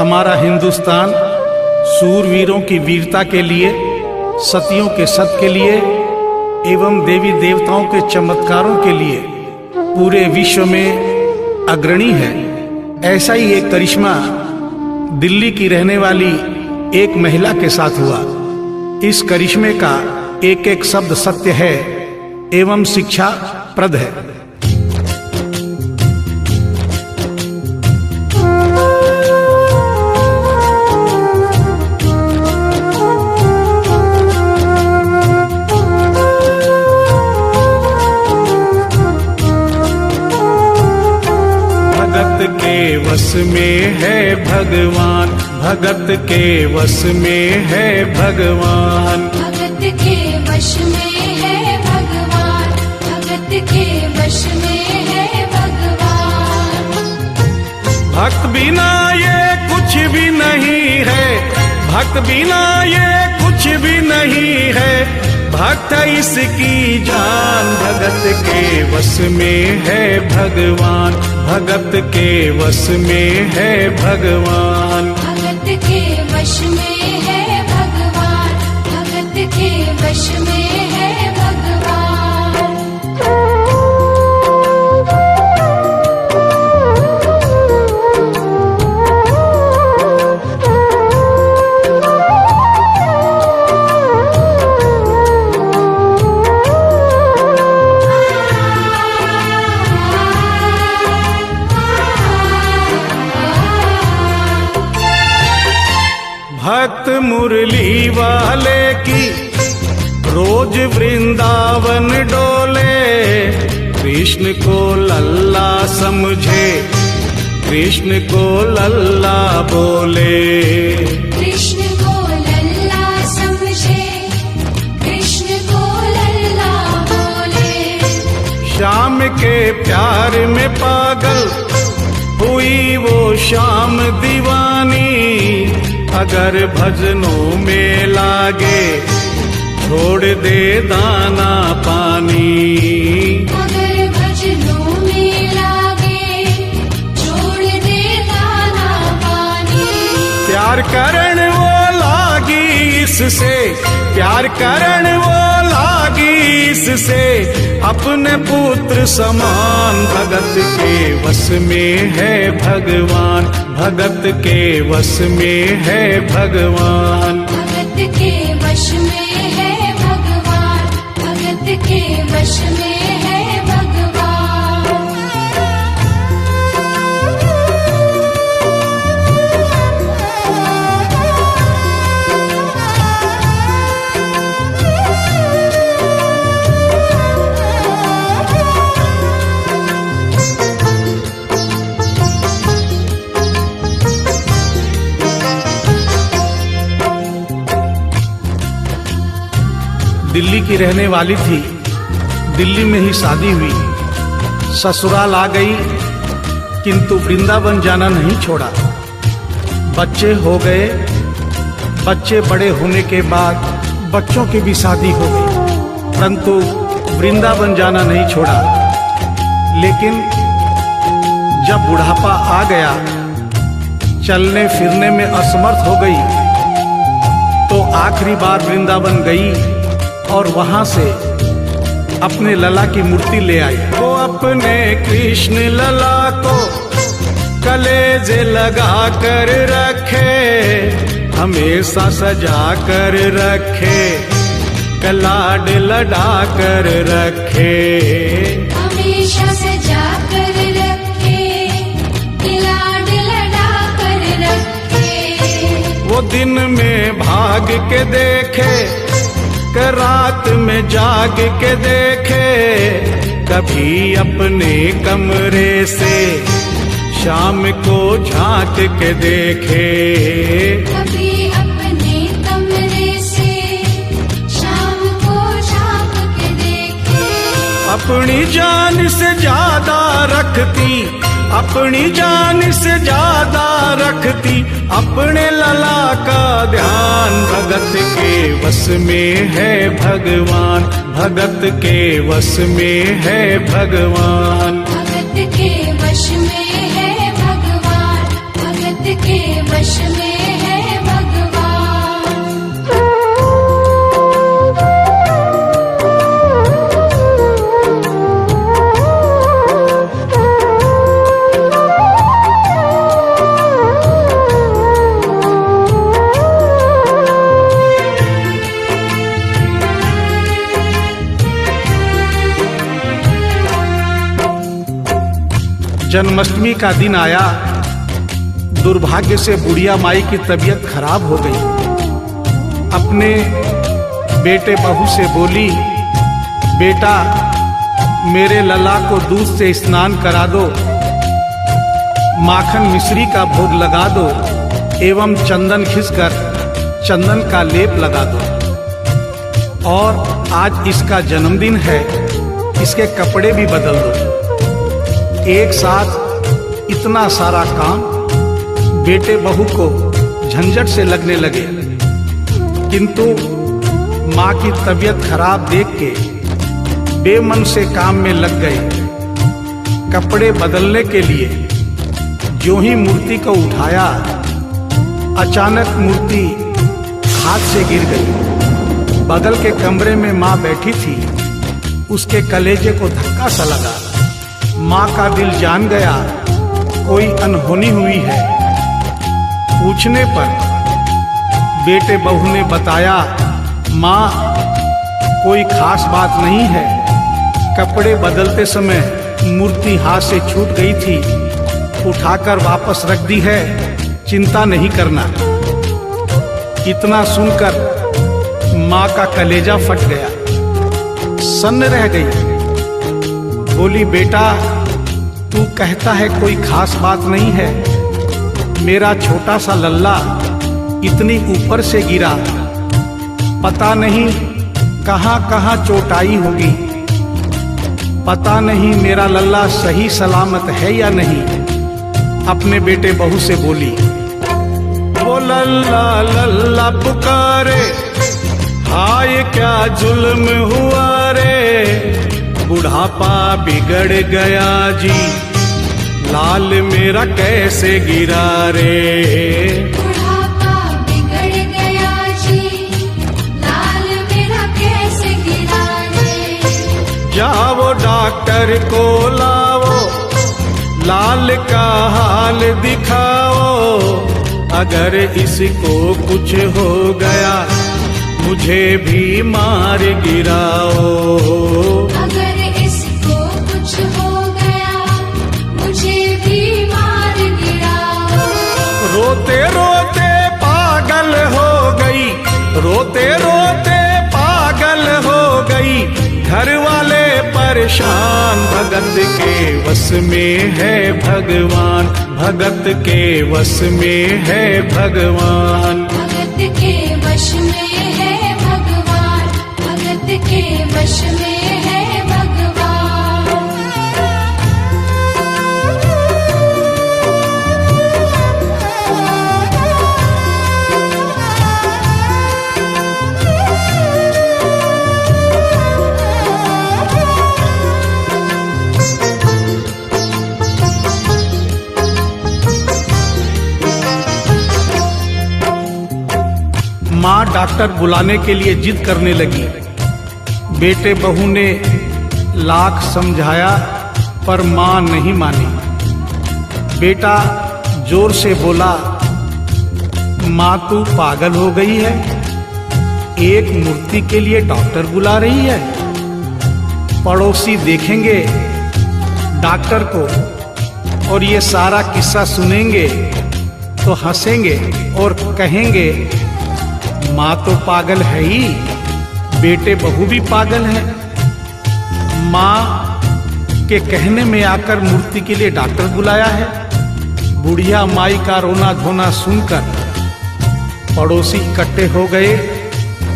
हमारा हिंदुस्तान सूरवीरों की वीरता के लिए, सतियों के सत के लिए एवं देवी देवताओं के चमत्कारों के लिए पूरे विश्व में अग्रणी है। ऐसा ही एक करिश्मा दिल्ली की रहने वाली एक महिला के साथ हुआ। इस करिश्मे का एक एक शब्द सत्य है एवं शिक्षा प्रद है। भगत के वश में है भगवान, भगत के वश में है भगवान, भगत के वश में है भगवान, भगत के वश में है भगवान। भक्त बिना ये कुछ भी नहीं है, भक्त बिना ये कुछ भी नहीं है, भक्त इसकी जान। भगत के वश में है भगवान, भगत के वश में है भगवान, भगत के वश में है भगवान, भगत के वश में है भगवान। भक्त मुरली वाले की रोज वृंदावन डोले, कृष्ण को लल्ला समझे, कृष्ण को लल्ला बोले, कृष्ण को लल्ला समझे, कृष्ण को लल्ला बोले। श्याम के प्यार में पागल हुई वो श्याम दीवानी, अगर भजनों में लागे छोड़ दे दाना पानी, अगर भजनों में लागे छोड़ दे दाना पानी। प्यार करण वो लागी इससे, प्यार करण वो लागी इससे, अपने पुत्र समान। भगत के वश में है भगवान, भगत के वश में है भगवान, भगत के वश में है भगवान, भगत के वश में है भगवान। दिल्ली की रहने वाली थी, दिल्ली में ही शादी हुई, ससुराल आ गई किंतु वृंदावन जाना नहीं छोड़ा। बच्चे हो गए, बच्चे बड़े होने के बाद बच्चों की भी शादी हो गई, परंतु वृंदावन जाना नहीं छोड़ा। लेकिन जब बुढ़ापा आ गया, चलने फिरने में असमर्थ हो गई, तो आखिरी बार वृंदावन गई और वहां से अपने लला की मूर्ति ले आई। वो अपने कृष्ण लला को कलेजे लगा कर रखे, हमेशा सजा कर रखे, कलाड लड़ा कर रखे, हमेशा सजा कर रखे, लाड लड़ा कर रखे। वो दिन में भाग के देखे, रात में जाग के देखे, कभी अपने कमरे से शाम को झांक के देखे, कभी अपने कमरे से शाम को झांक के देखे। अपनी जान से ज्यादा रखती, अपनी जान से ज्यादा रखती, अपने लला का ध्यान। भगत के वश में है भगवान, भगत के वश में है भगवान, भगत के वश में है भगवान, भगत के वश में है भगवान। जन्माष्टमी का दिन आया। दुर्भाग्य से बुढ़िया माई की तबीयत खराब हो गई। अपने बेटे बहू से बोली, बेटा मेरे लला को दूध से स्नान करा दो, माखन मिश्री का भोग लगा दो एवं चंदन घिसकर चंदन का लेप लगा दो। और आज इसका जन्मदिन है, इसके कपड़े भी बदल दो। एक साथ इतना सारा काम बेटे बहू को झंझट से लगने लगे, किंतु माँ की तबीयत खराब देख के बेमन से काम में लग गए। कपड़े बदलने के लिए जो ही मूर्ति को उठाया, अचानक मूर्ति हाथ से गिर गई। बगल के कमरे में माँ बैठी थी, उसके कलेजे को धक्का सा लगा। माँ का दिल जान गया कोई अनहोनी हुई है। पूछने पर बेटे बहू ने बताया, माँ कोई खास बात नहीं है, कपड़े बदलते समय मूर्ति हाथ से छूट गई थी, उठाकर वापस रख दी है, चिंता नहीं करना। इतना सुनकर माँ का कलेजा फट गया, सन्न रह गई। बोली, बेटा तू कहता है कोई खास बात नहीं है, मेरा छोटा सा लल्ला इतनी ऊपर से गिरा, पता नहीं कहाँ कहाँ चोट आई होगी, पता नहीं मेरा लल्ला सही सलामत है या नहीं। अपने बेटे बहू से बोली, वो लल्ला लल्ला पुकारे, हाय क्या जुल्म हुआ रे, बुढ़ापा बिगड़ गया जी, लाल मेरा कैसे गिरा रे। बुढ़ापा बिगड़ गया जी, लाल मेरा कैसे गिरा रे। जाओ डॉक्टर को लाओ, लाल का हाल दिखाओ, अगर इसको कुछ हो गया मुझे भी मार गिराओ। अगर इसको कुछ हो गया मुझे भी मार गिराओ। रोते रोते पागल हो गई, रोते रोते पागल हो गई, घर वाले परेशान, भगत के वश में है भगवान, भगत के वश में है भगवान। भगत के वश में है भगवान, भगत के वश में है भगवान। माँ डॉक्टर बुलाने के लिए जिद करने लगी। बेटे बहू ने लाख समझाया पर माँ नहीं मानी। बेटा जोर से बोला, माँ तू पागल हो गई है, एक मूर्ति के लिए डॉक्टर बुला रही है। पड़ोसी देखेंगे डॉक्टर को और ये सारा किस्सा सुनेंगे तो हंसेंगे और कहेंगे माँ तो पागल है ही, बेटे बहू भी पागल है। माँ के कहने में आकर मूर्ति के लिए डॉक्टर बुलाया है। बुढ़िया माई का रोना धोना सुनकर पड़ोसी इकट्ठे हो गए।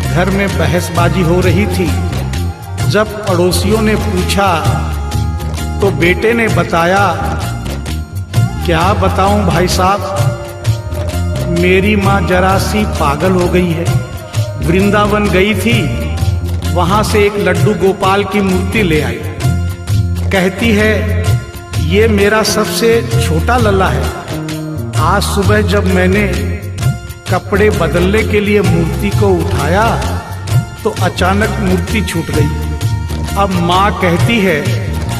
घर में बहसबाजी हो रही थी। जब पड़ोसियों ने पूछा तो बेटे ने बताया, क्या बताऊं भाई साहब, मेरी माँ जरा सी पागल हो गई है। वृंदावन गई थी, वहां से एक लड्डू गोपाल की मूर्ति ले आई। कहती है ये मेरा सबसे छोटा लल्ला है, आज सुबह जब मैंने कपड़े बदलने के लिए मूर्ति को उठाया तो अचानक मूर्ति छूट गई। अब माँ कहती है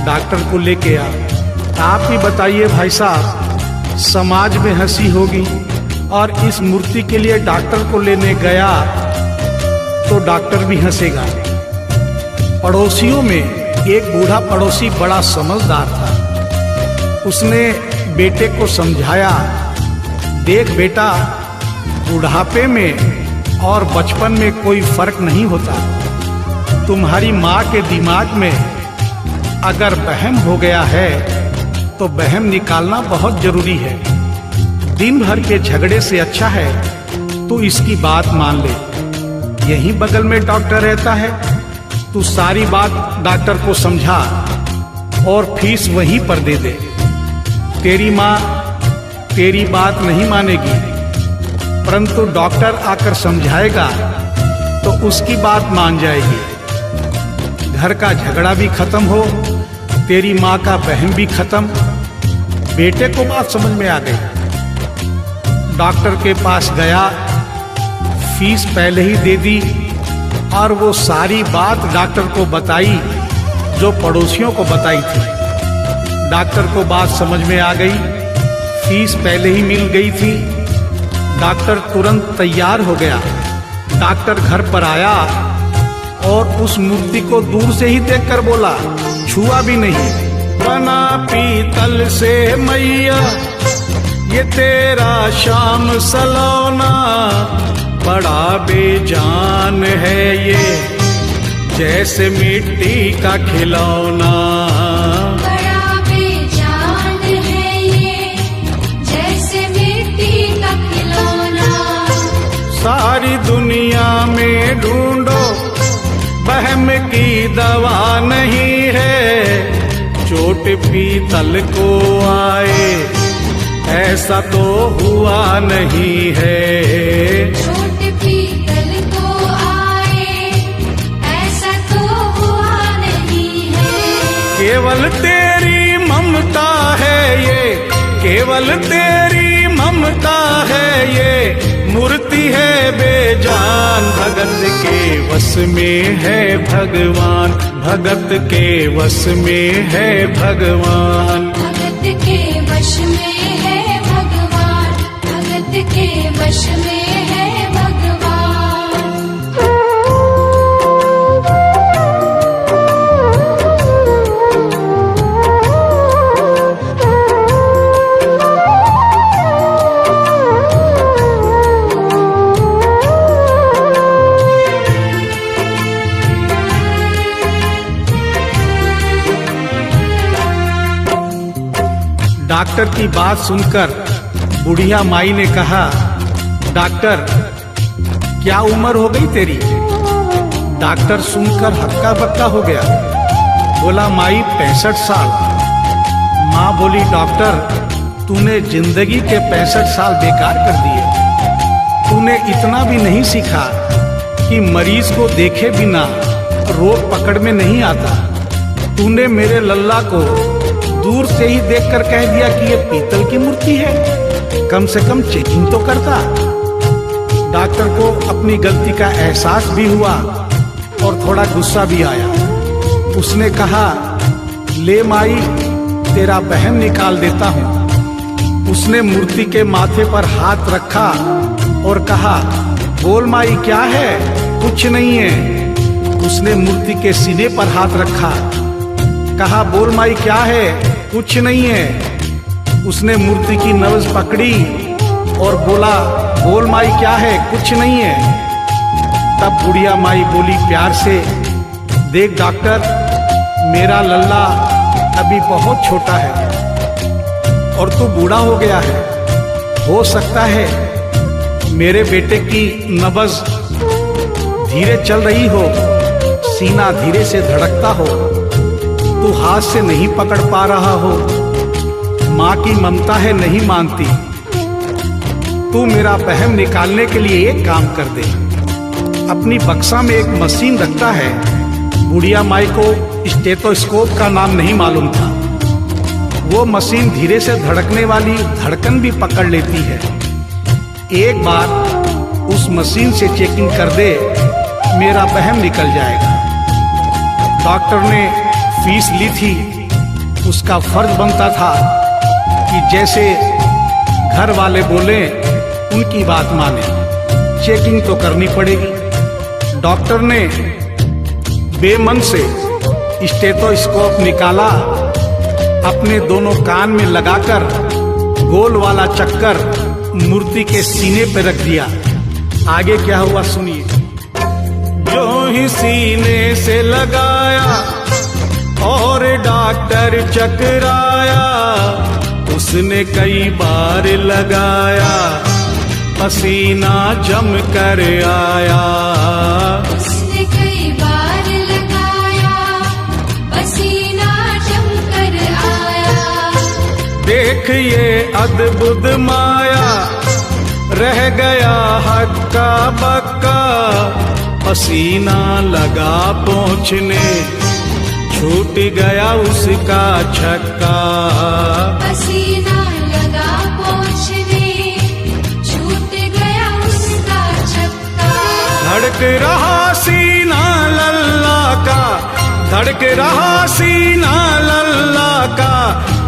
डॉक्टर को लेके आ। आप ही बताइए भाई साहब, समाज में हंसी होगी और इस मूर्ति के लिए डॉक्टर को लेने गया तो डॉक्टर भी हंसेगा। पड़ोसियों में एक बूढ़ा पड़ोसी बड़ा समझदार था। उसने बेटे को समझाया, देख बेटा, बुढ़ापे में और बचपन में कोई फर्क नहीं होता। तुम्हारी माँ के दिमाग में अगर वहम हो गया है तो वहम निकालना बहुत जरूरी है। दिन भर के झगड़े से अच्छा है तू इसकी बात मान ले। यहीं बगल में डॉक्टर रहता है, तू सारी बात डॉक्टर को समझा और फीस वहीं पर दे दे। तेरी माँ तेरी बात नहीं मानेगी, परंतु डॉक्टर आकर समझाएगा तो उसकी बात मान जाएगी। घर का झगड़ा भी खत्म हो, तेरी माँ का वहम भी खत्म। बेटे को बात समझ में आ गई। डॉक्टर के पास गया, फीस पहले ही दे दी और वो सारी बात डॉक्टर को बताई जो पड़ोसियों को बताई थी। डॉक्टर को बात समझ में आ गई, फीस पहले ही मिल गई थी। डॉक्टर तुरंत तैयार हो गया। डॉक्टर घर पर आया और उस मूर्ति को दूर से ही देखकर बोला, छुआ भी नहीं। बना पीतल से मैया ये तेरा शाम सलोना, बड़ा बेजान है ये जैसे मिट्टी का खिलौना। बड़ा बेजान है ये जैसे मिट्टी का खिलौना। सारी दुनिया में ढूंढो वहम की दवा नहीं है, चोट पीतल को आए ऐसा तो हुआ नहीं है। चोट पीतल को आए ऐसा तो हुआ नहीं है। केवल तेरी ममता है ये, केवल तेरी ममता है ये, मूर्ति है बेजान। भगत के वश में है भगवान, भगत के वश में है भगवान। भगत के वश में है भगवान, भगत के वश में है भगवान। डॉक्टर की बात सुनकर बुढ़िया माई ने कहा, डॉक्टर क्या उम्र हो गई तेरी? डॉक्टर सुनकर हक्का बक्का हो गया, बोला माई 65 साल। माँ बोली, डॉक्टर तूने जिंदगी के 65 साल बेकार कर दिए। तूने इतना भी नहीं सीखा कि मरीज को देखे बिना रोग पकड़ में नहीं आता। तूने मेरे लल्ला को दूर से ही देखकर कह दिया कि ये पीतल की मूर्ति है, कम से कम चेकिंग तो करता। डॉक्टर को अपनी गलती का एहसास भी हुआ और थोड़ा गुस्सा भी आया। उसने कहा, ले माई तेरा वहम निकाल देता हूँ। उसने मूर्ति के माथे पर हाथ रखा और कहा, बोल माई क्या है? कुछ नहीं है। उसने मूर्ति के सीने पर हाथ रखा, कहा, बोल माई क्या है? कुछ नहीं है। उसने मूर्ति की नब्ज पकड़ी और बोला, बोल माई क्या है? कुछ नहीं है। तब बुढ़िया माई बोली प्यार से, देख डॉक्टर, मेरा लल्ला अभी बहुत छोटा है और तू बूढ़ा हो गया है। हो सकता है मेरे बेटे की नब्ज धीरे चल रही हो, सीना धीरे से धड़कता हो, तू हाथ से नहीं पकड़ पा रहा हो, माँ की ममता है नहीं मानती। तू मेरा वहम निकालने के लिए एक काम कर दे। अपनी बक्सा में एक मशीन रखता है। बुढ़िया माई को स्टेथोस्कोप का नाम नहीं मालूम था। वो मशीन धीरे से धड़कने वाली धड़कन भी पकड़ लेती है। एक बार उस मशीन से चेकिंग कर दे, मेरा वहम निकल जाएगा। डॉक्टर ने फीस ली थी, उसका फर्ज बनता था कि जैसे घर वाले बोले उनकी बात माने, चेकिंग तो करनी पड़ेगी। डॉक्टर ने बेमन से स्टेथोस्कोप निकाला, अपने दोनों कान में लगाकर गोल वाला चक्कर मूर्ति के सीने पे रख दिया। आगे क्या हुआ सुनिए। जो ही सीने से लगाया और डॉक्टर चकराया, उसने कई बार लगाया, पसीना जम कर आया। उसने कई बार लगाया, पसीना जम कर आया। देख ये अद्भुत माया, रह गया हक्का बक्का, पसीना लगा पहुँचने, छूट गया उसका छक्का। पसीना लगा पहुँचने, छूट गया उसका छक्का। धड़क रहा सीना लल्ला का, धड़क रहा सीना लल्ला का,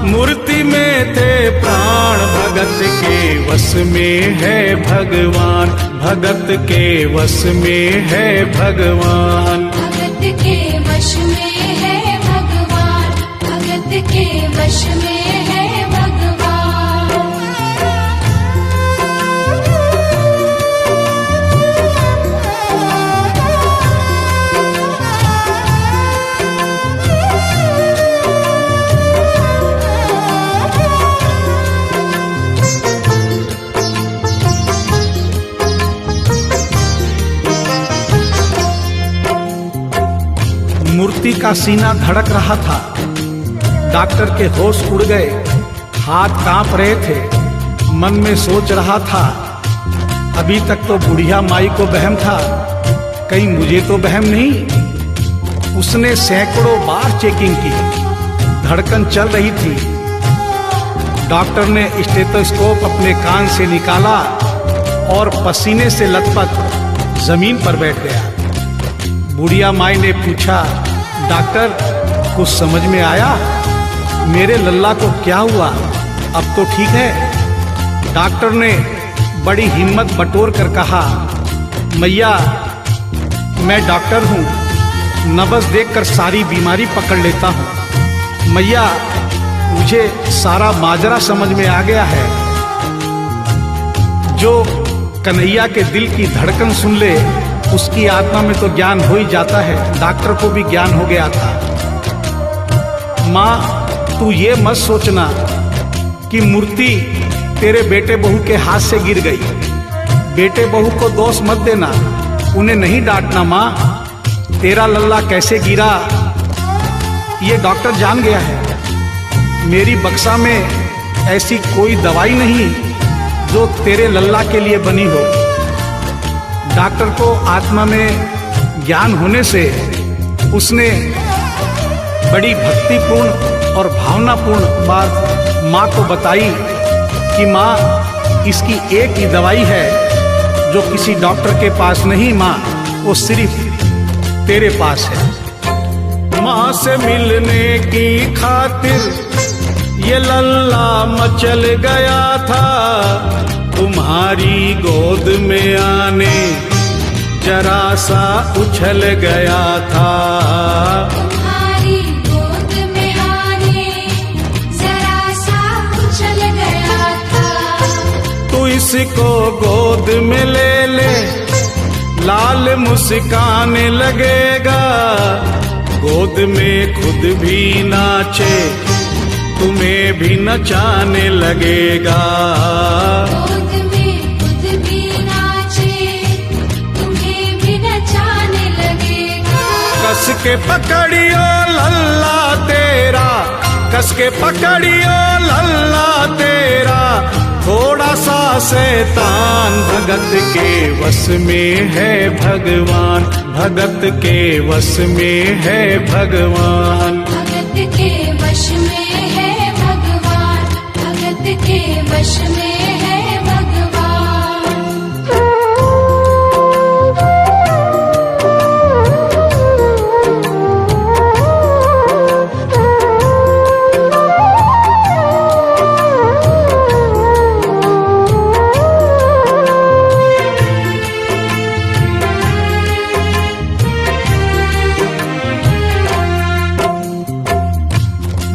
मूर्ति में थे प्राण, भगत के वश में है भगवान, भगत के वश में है भगवान। भगत के वश में है भगवान, भगत के वश में है भगवान। मूर्ति का सीना धड़क रहा था। डॉक्टर के होश उड़ गए, हाथ कांप रहे थे। मन में सोच रहा था, अभी तक तो बुढ़िया माई को वहम था, कहीं मुझे तो वहम नहीं। उसने सैकड़ों बार चेकिंग की, धड़कन चल रही थी। डॉक्टर ने स्टेथोस्कोप अपने कान से निकाला और पसीने से लथपथ जमीन पर बैठ गया। बुढ़िया माई ने पूछा, डॉक्टर कुछ समझ में आया? मेरे लल्ला को क्या हुआ? अब तो ठीक है? डॉक्टर ने बड़ी हिम्मत बटोर कर कहा, मैया मैं डॉक्टर हूँ, नब्ज देखकर सारी बीमारी पकड़ लेता हूँ। मैया मुझे सारा माजरा समझ में आ गया है। जो कन्हैया के दिल की धड़कन सुन ले, उसकी आत्मा में तो ज्ञान हो ही जाता है। डॉक्टर को भी ज्ञान हो गया था। माँ तू ये मत सोचना कि मूर्ति तेरे बेटे बहू के हाथ से गिर गई। बेटे बहू को दोष मत देना, उन्हें नहीं डांटना। माँ तेरा लल्ला कैसे गिरा ये डॉक्टर जान गया है। मेरी बक्सा में ऐसी कोई दवाई नहीं जो तेरे लल्ला के लिए बनी हो। डॉक्टर को आत्मा में ज्ञान होने से उसने बड़ी भक्तिपूर्ण और भावनापूर्ण बात माँ को बताई कि माँ इसकी एक ही दवाई है जो किसी डॉक्टर के पास नहीं, माँ वो सिर्फ तेरे पास है। माँ से मिलने की खातिर ये लल्ला मचल गया था, तुम्हारी गोद में आने जरा सा उछल गया था। तुम्हारी गोद में आने जरा सा उछल गया था। तू इसको गोद में ले ले, लाल मुस्काने लगेगा, गोद में खुद भी नाचे, तुम्हें भी नचाने लगेगा। गोद में खुद भी नाचे, तुम्हें भी नचाने लगेगा। कस के पकड़ियो लल्ला तेरा, कस के पकड़ियो लल्ला तेरा, थोड़ा सा शैतान भगत के वश में है भगवान, भगत के वश में है भगवान। भगत के वश में है भगवान। भगत के वश में है भगवान।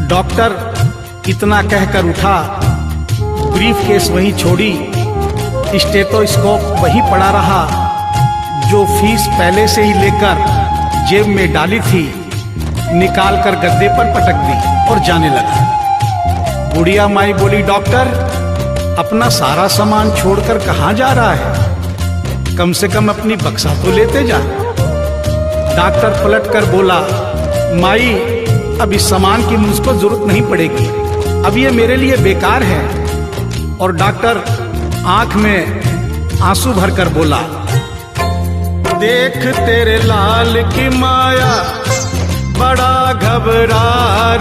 डॉक्टर इतना कहकर उठा, ब्रीफ केस वहीं छोड़ी, स्टेथोस्कोप वहीं पड़ा रहा जो फीस पहले से ही लेकर जेब में डाली थी, निकाल कर गद्दे पर पटक दी और जाने लगा। बुढ़िया माई बोली, डॉक्टर अपना सारा सामान छोड़कर कहाँ जा रहा है? कम से कम अपनी बक्सा तो लेते जा। डॉक्टर पलट कर बोला, माई अब इस सामान की मुझको जरूरत नहीं पड़ेगी, अब ये मेरे लिए बेकार है। और डॉक्टर आंख में आंसू भरकर बोला, देख तेरे लाल की माया, बड़ा घबरा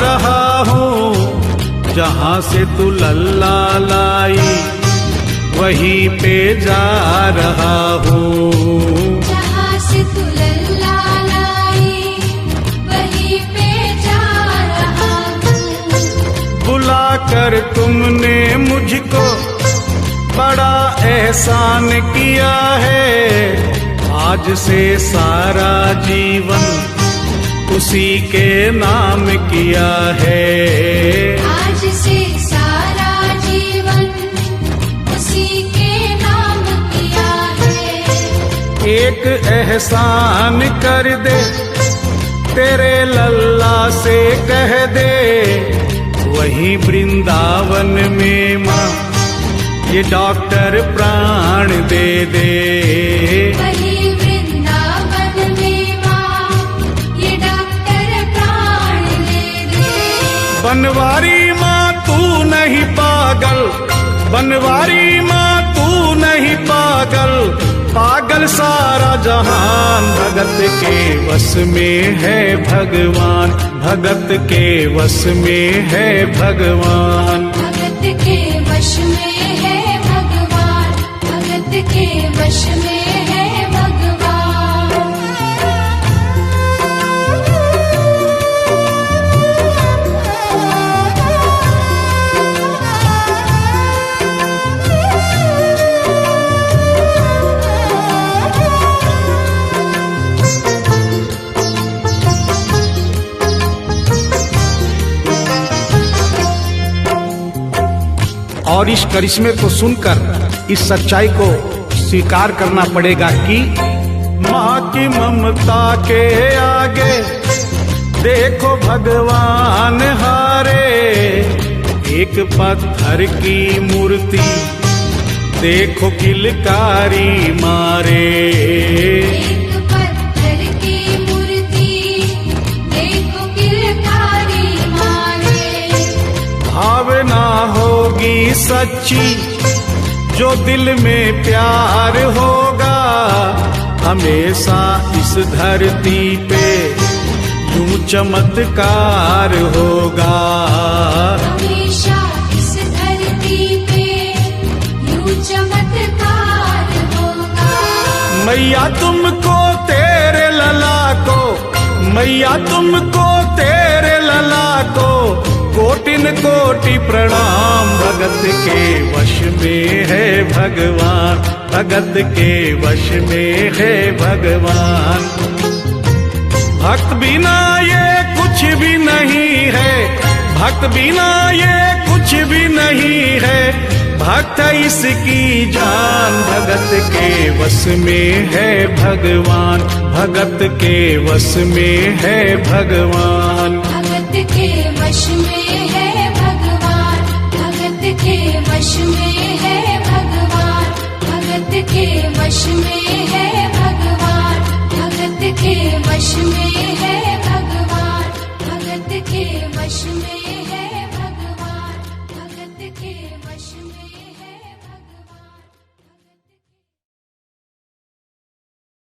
रहा हूँ। जहाँ से तू लल्ला लाई वहीं पे जा रहा हूँ। जहाँ से तू लल्ला लाई वहीं पे जा रहा हूँ। बुला कर तुमने मुझको बड़ा एहसान किया है। आज से सारा जीवन उसी के नाम किया है। आज से सारा जीवन उसी के नाम किया है। एक एहसान कर दे, तेरे लल्ला से कह दे, वहीं वृंदावन में माँ ये डॉक्टर प्राण दे दे। वहीं वृंदावन में माँ ये डॉक्टर प्राण दे दे। बनवारी माँ तू नहीं पागल, बनवारी माँ तू नहीं पागल, पागल सारा जहान। भगत के वश में है भगवान, भगत के वश में है भगवान। भगत के वश में है भगवान, भगत के वश में है भगवान। और इस करिश्मे को सुनकर इस सच्चाई को स्वीकार करना पड़ेगा कि माँ की ममता के आगे देखो भगवान हारे। एक पत्थर की मूर्ति देखो किलकारी मारे। एक पत्थर की मूर्ति देखो किलकारी मारे। भावना होगी सच्ची जो दिल में प्यार होगा, हमेशा इस धरती पे यूं चमत्कार होगा। हमेशा इस धरती पे यूं चमत्कार होगा। मैया तुमको तेरे लला को, मैया तुमको तेरे लला को कोटिन कोटि प्रणाम। भगत के वश में है भगवान, भगत के वश में है भगवान। भक्त बिना ये कुछ भी नहीं है, भक्त बिना ये कुछ भी नहीं है। भक्त इसकी जान, भगत के वश में है भगवान, भगत के वश में है भगवान। भगत के वश में है भगवान, भगत के वश में है भगवान। भगत के वश में है भगवान, भगत के वश में है